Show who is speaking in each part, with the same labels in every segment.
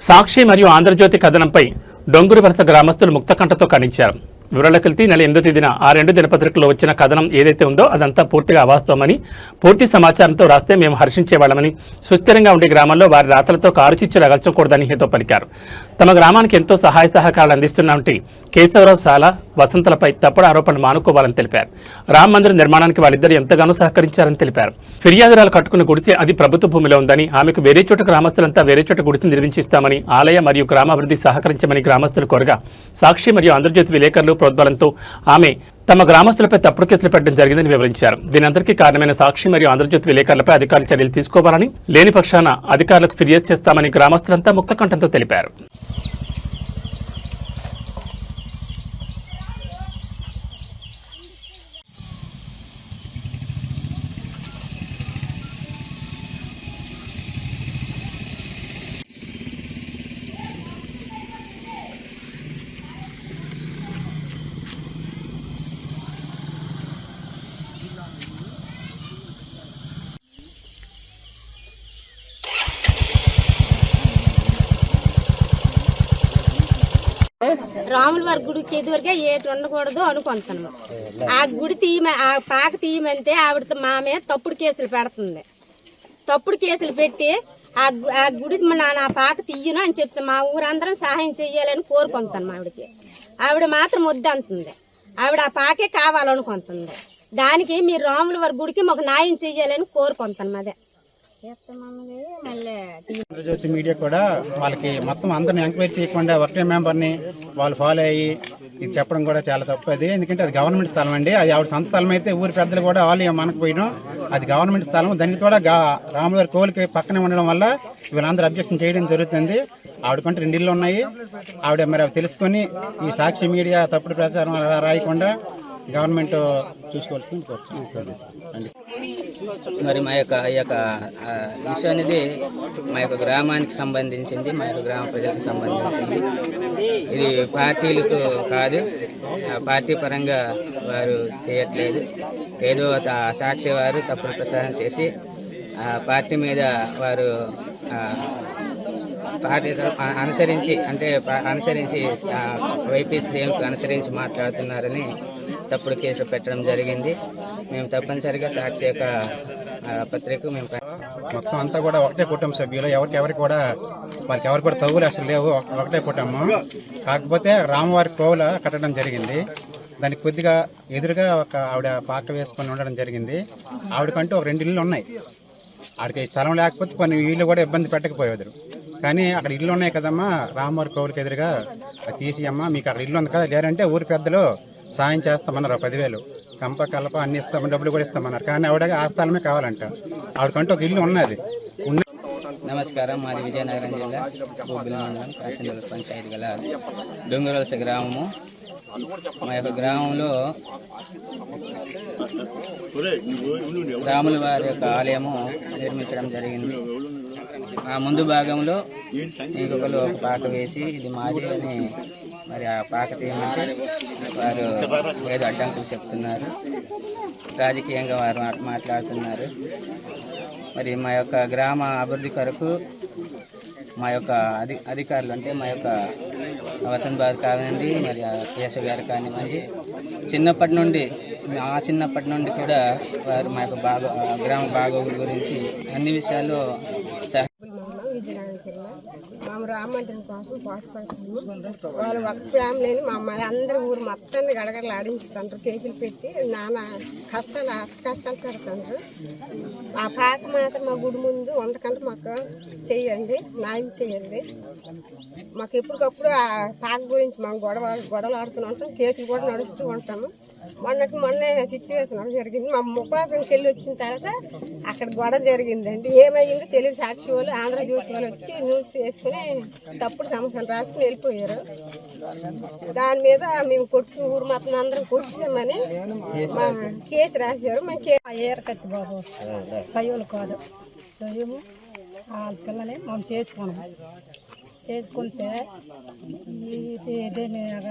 Speaker 1: సాక్షి మరియు ఆంధ్రజ్యోతి కథనంపై డొంగురు వలస గ్రామస్తులు ముక్తకంఠతో ఖండించారు. వివరాలకెళ్తే నెల 8వ తేదీన ఆ రెండు దినపత్రికల్లో వచ్చిన కథనం ఏదైతే ఉందో అదంతా పూర్తిగా అవాస్తవమని, పూర్తి సమాచారంతో రాస్తే మేము హర్షించేవాళ్లమని, సుస్థిరంగా ఉండే గ్రామాల్లో వారి రాతలతో కారు చిచ్చులు అగల్చకూడదని హితో పలికారు. తమ గ్రామానికి ఎంతో సహాయ సహకారాలు అందిస్తున్నట్టు కేశవరావు సాల, వసంతలపై తప్పుడు ఆరోపణలు మానుకోవాలని తెలిపారు. రామ మందిర నిర్మాణానికి వాళ్ళిద్దరూ ఎంతగానో సహకరించారని తెలిపారు. ఫిర్యాదురాలు కట్టుకున్న గుడిసె అది ప్రభుత్వ భూమిలో ఉందని, ఆమెకు వేరే చోట గ్రామస్తులంతా వేరే చోట గుడిసె నిర్మించిస్తామని, ఆలయ మరియు గ్రామాభివృద్ధి సహకరించమని గ్రామస్తులు కోరగా సాక్షి మరియు ఆంధ్రజ్యోతి విలేకరులు ప్రోద్బలంతో ఆమె తమ గ్రామస్తులపై తప్పుడు కేసులు పెట్టడం జరిగిందని వివరించారు. దీనందరికీ కారణమైన సాక్షి మరియు ఆంధ్రజ్యోతి విలేకరులపై అధికారులు చర్యలు తీసుకోవాలని, లేని పక్షాన అధికారులకు ఫిర్యాదు చేస్తామని గ్రామస్తులంతా ముక్తకంఠంతో తెలిపారు.
Speaker 2: రాముల వారి గుడికి ఎదురుగా ఏటి ఉండకూడదు అనుకుంటున్నాము. ఆ గుడి ఆ పాక తీయమంటే ఆవిడ మా మీద తప్పుడు కేసులు పెడుతుంది. తప్పుడు కేసులు పెట్టి ఆ గుడి నా పాక తీయను అని చెప్తే మా ఊరందరం సహాయం చెయ్యాలని కోరుకుంటాను. ఆవిడ మాత్రం వద్దంటుంది. ఆవిడ ఆ పాకే కావాలనుకుంటుంది. దానికి మీరు రాముల వారి గుడికి మాకు న్యాయం చెయ్యాలని కోరుకుంటాను. అదే
Speaker 3: ఆంధ్రజ్యోతి మీడియా కూడా వాళ్ళకి మొత్తం అందరిని ఎంక్వైరీ చేయకుండా ఒకటే మెంబర్ని వాళ్ళు ఫాలో అయ్యి ఇది చెప్పడం కూడా చాలా తప్పది. ఎందుకంటే అది గవర్నమెంట్ స్థలం అండి. అది ఆవిడ సొంత స్థలం అయితే ఊరి పెద్దలు కూడా వాళ్ళు మనకు పోయడం, అది గవర్నమెంట్ స్థలం. దానికి కూడా రాములవారి కోవిలకి పక్కనే ఉండడం వల్ల వీళ్ళందరూ అబ్జెక్షన్ చేయడం జరుగుతుంది. ఆవిడకంటే 2 ఇళ్ళు ఉన్నాయి. ఆవిడ మరి అవి తెలుసుకొని ఈ సాక్షి మీడియా తప్పుడు ప్రచారం రాయకుండా గవర్నమెంట్ చూసుకోవాల్సింది కోరుతున్నాను.
Speaker 4: మరి ఈ యొక్క విషయం అనేది మా యొక్క గ్రామానికి సంబంధించింది, మా యొక్క గ్రామ ప్రజలకు సంబంధించింది. ఇది పార్టీలకు కాదు, పార్టీ పరంగా వారు చేయట్లేదు. ఏదో సాక్షి వారు తప్పుడు ప్రచారం చేసి పార్టీ మీద వారు పార్టీ అనుసరించి వైపీ సీఎంకు అనుసరించి మాట్లాడుతున్నారని తప్పుడు కేసు పెట్టడం జరిగింది. మేము తప్పనిసరిగా సాక్షి యొక్క పత్రిక మేము
Speaker 3: మొత్తం అంతా కూడా ఒకటే కుటుంబ సభ్యులు, ఎవరికి కూడా వారికి ఎవరికి కూడా తగులు అసలు లేవు. ఒకటే కుటుంబం. కాకపోతే రామవారి కోవుల కట్టడం జరిగింది. దానికి కొద్దిగా ఎదురుగా ఒక ఆవిడ పాక వేసుకొని ఉండడం జరిగింది. ఆవిడకంటూ ఒక 2 ఇళ్ళు ఉన్నాయి. ఆవిడకి స్థలం లేకపోతే కొన్ని వీళ్ళు కూడా ఇబ్బంది పెట్టకపోయేవారు. కానీ అక్కడ ఇల్లు ఉన్నాయి కదమ్మా, రామవారి కోవులకి ఎదురుగా తీసి అమ్మా మీకు అక్కడ ఇల్లు ఉంది కదా, లేదంటే ఊరి పెద్దలు సాయం చేస్తామన్నారు. 10,000 కంప కలప అన్ని ఇస్తామని డబ్బులు కూడా ఇస్తామన్నారు. కానీ ఆవిడగా ఆ స్థలమే కావాలంట. ఆవిడకంటూ ఒక ఇల్లు ఉన్నది.
Speaker 4: నమస్కారం. మాది విజయనగరం జిల్లా బొబ్బిలి మండలం కాశీనగర్ పంచాయతీ గల డొంగురు వలస గ్రామము. మా యొక్క గ్రామంలో రాముల వారి యొక్క ఆలయము నిర్మించడం జరిగింది. ఆ ముందు భాగంలో ఇంకొకరు ఒక పాక వేసి ఇది మాది అని మరి ఆ పాక తీయమంటే వారు ఏదో అడ్డంకులు చెప్తున్నారు. రాజకీయంగా వారు మాట్లాడుతున్నారు. మరి మా యొక్క గ్రామ అభివృద్ధి కొరకు మా యొక్క అధికారులు అంటే మా యొక్క వసంత్ బాబు కానివ్వండి, మరి కేశవ్ గారు కానివ్వండి, చిన్నప్పటి నుండి కూడా వారు మా యొక్క గ్రామ బాగోగుల గురించి అన్ని విషయాల్లో
Speaker 2: మేము రామండ్రి కోసం పాటుపడుతున్నాము. వాళ్ళు ఒక ఫ్యామిలీని మమ్మల్ని అందరూ ఊరు మొత్తాన్ని గడగడలు ఆడించుతుంటారు. కేసులు పెట్టి నానా కష్టాలు పెడుతుంటారు. ఆ పాక మాత్రం మా గుడి ముందు ఉండకంటే మాకు చెయ్యండి, న్యాయం చేయండి. మాకు ఎప్పటికప్పుడు ఆ పాక గురించి మేము గొడవలు ఆడుతూ ఉంటాం. కేసులు కూడా నడుస్తూ ఉంటాము. మొన్నే సిచ్యువేషన్ జరిగింది. మా ముప్పాకంకి వెళ్ళి వచ్చిన తర్వాత అక్కడ గొడవ జరిగిందండి. ఏమయ్యిందో తెలియదు. సాక్షి వాళ్ళు ఆంధ్రజ్యోతి వాళ్ళు వచ్చి న్యూస్ చేసుకుని తప్పుడు సమస్యలు రాసుకుని వెళ్ళిపోయారు. దాని మీద మేము ఊరు మొత్తం అందరం కొట్టించామని మా కేసు రాశారు. మేము ఏరకత్తి బాబు పయ్యోలు కాదు సొయ్యము వాళ్ళ పిల్లలే మేము చేసుకుంటే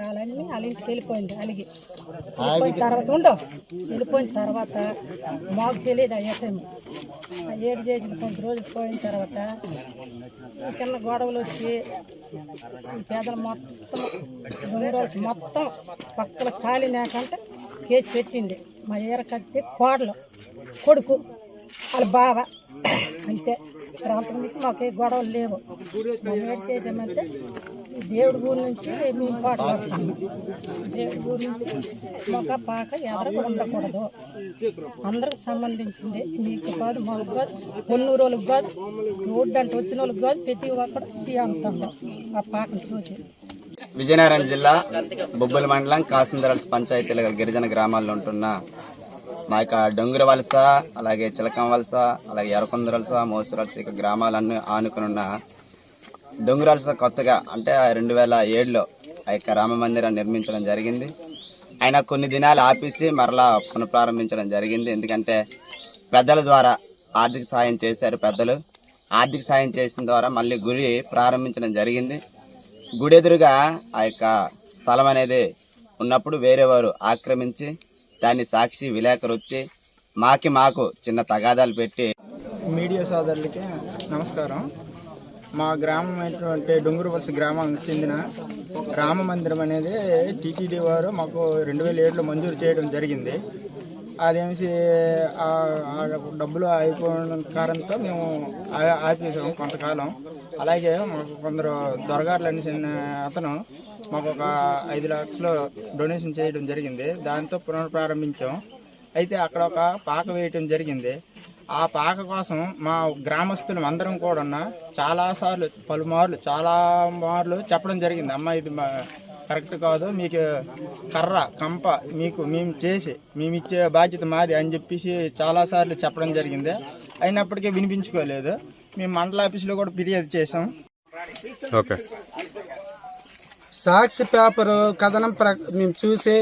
Speaker 2: వాళ్ళని వాళ్ళ ఇంటికి వెళ్ళిపోయింది. వెళ్ళిపోయిన తర్వాత మాకు తెలియదు అయ్యేసాము.
Speaker 5: ఏడు చేసిన కొంత రోజులు పోయిన తర్వాత ఈ చిన్న గొడవలు వచ్చి ఈ పేదలు మొత్తం దొంగరోజు మొత్తం పక్కల కాలినాకంటే కేసు పెట్టింది. మా ఏరకత్తి కోడలు కొడుకు వాళ్ళ బావ అంతే. ప్రాంతం నుంచి మాకు ఏ గొడవలు లేవు. మేము ఏడు చేసామంటే దేవుడి ఊరి నుంచి మేము పాటలు వస్తాము. దేవుడి ఊరి నుంచి మొక్క పాక ఎవరికి ఉండకూడదు, అందరికి సంబంధించింది. మీకు కాదు, మాకు కాదు, కొన్నూరు వాళ్ళకి కాదు, రోడ్డు అంటే వచ్చిన వాళ్ళకి కాదు, ప్రతి ఒక్కరు అంటాము ఆ పాకను చూసి.
Speaker 6: విజయనగరం జిల్లా బొబ్బుల మండలం కాసిందరల్స్ పంచాయతీల గిరిజన గ్రామాల్లో ఉంటున్న మా యొక్క డొంగుర వలస, అలాగే చిలకం వలస, అలాగే ఎర్రకొందరలస, మోసురలస ఇక గ్రామాలన్నీ ఆనుకున్న డొంగురలస కొత్తగా అంటే 2007లో ఆ యొక్క రామ మందిరాన్ని నిర్మించడం జరిగింది. ఆయన కొన్ని దినాలు ఆపేసి మరలా పునఃప్రారంభించడం జరిగింది. ఎందుకంటే పెద్దల ద్వారా ఆర్థిక సాయం చేశారు. పెద్దలు ఆర్థిక సాయం చేసిన ద్వారా మళ్ళీ గుడి ప్రారంభించడం జరిగింది. గుడి ఎదురుగా ఆ యొక్క స్థలం అనేది ఉన్నప్పుడు వేరే వారు ఆక్రమించి దాన్ని సాక్షి విలేకరు వచ్చి మాకు చిన్న తగాదాలు పెట్టి.
Speaker 7: మీడియా సోదరులకి నమస్కారం. మా గ్రామం అయినటువంటి డొంగురవలస గ్రామానికి చెందిన రామ మందిరం అనేది టీటీడీ వారు మాకు 2007లో మంజూరు చేయడం జరిగింది. అదేమిసి డబ్బులు అయిపోయిన కారణంతో మేము ఆపేసాము కొంతకాలం. అలాగే మాకు కొందరు దొరగారులని చెందిన అతను మాకు ఒక 5 లక్షలు డొనేషన్ చేయడం జరిగింది. దాంతో పునఃప్రారంభించాం. అయితే అక్కడ ఒక పాక వేయటం జరిగింది. ఆ పాక కోసం మా గ్రామస్తులు అందరం కూడా చాలాసార్లు చాలా మార్లు చెప్పడం జరిగింది. అమ్మ ఇది కరెక్ట్ కాదు, మీకు కర్ర కంప మేము ఇచ్చే బాధ్యత మాది అని చెప్పేసి చాలాసార్లు చెప్పడం జరిగింది. అయినప్పటికీ వినిపించుకోలేదు. మేము మండల ఆఫీసులో కూడా ఫిర్యాదు చేసాం.
Speaker 8: ఓకే,
Speaker 9: సాక్షి పేపరు కథనం మేము చూసి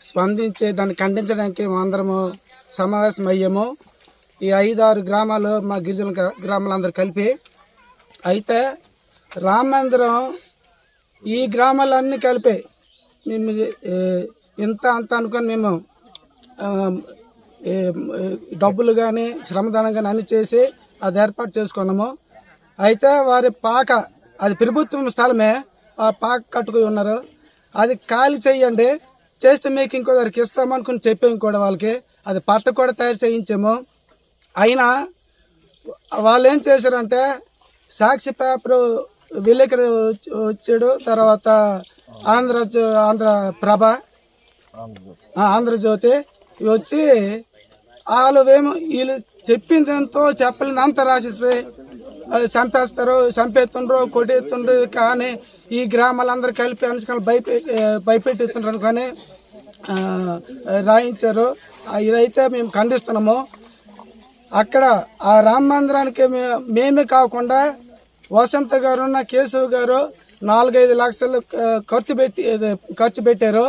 Speaker 9: స్పందించి దాన్ని ఖండించడానికి అందరము సమావేశం అయ్యాము. ఈ 5-6 గ్రామాలు మా గిరిజన గ్రామాలందరూ కలిపి. అయితే రామ మందిరం ఈ గ్రామాలన్నీ కలిపి మేము ఇంత అంత అనుకొని మేము డబ్బులు కానీ శ్రమదానం కానీ అన్ని చేసి అది ఏర్పాటు చేసుకున్నాము. అయితే వారి పాక అది ప్రభుత్వం స్థలమే, ఆ పాక కట్టుకుని ఉన్నారు. అది ఖాళీ చేయండి, చేస్తే మీకు ఇంకో దానికి ఇస్తామనుకుని చెప్పాము కూడా వాళ్ళకి. అది పట్ట కూడా తయారు చేయించాము. అయినా వాళ్ళు ఏం చేశారంటే సాక్షి పేపరు విలేకరు వచ్చాడు, తర్వాత ఆంధ్రప్రభ, ఆంధ్రజ్యోతి వచ్చి వీళ్ళు చెప్పిందంతో చెప్పలేదంతా రాసేసి చంపేస్తుండ్రు, కొట్టేస్తుండ్రు. కానీ ఈ గ్రామాలందరూ కలిపి అనుష్కాలు భయపెట్టిస్తుండ్రు కానీ రాయించారు. ఇదైతే మేము ఖండిస్తున్నాము. అక్కడ ఆ రామ మందిరానికి మేమే కాకుండా వసంత గారు, కేశవ్ గారు 4-5 లక్షలు ఖర్చు పెట్టారు.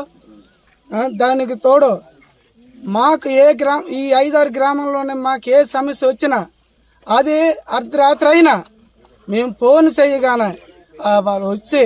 Speaker 9: దానికి తోడు మాకు ఈ 5-6 గ్రామంలోనే మాకు ఏ సమస్య వచ్చినా అది అర్ధరాత్రి అయినా మేము ఫోన్ చేయగానే వాళ్ళు వచ్చి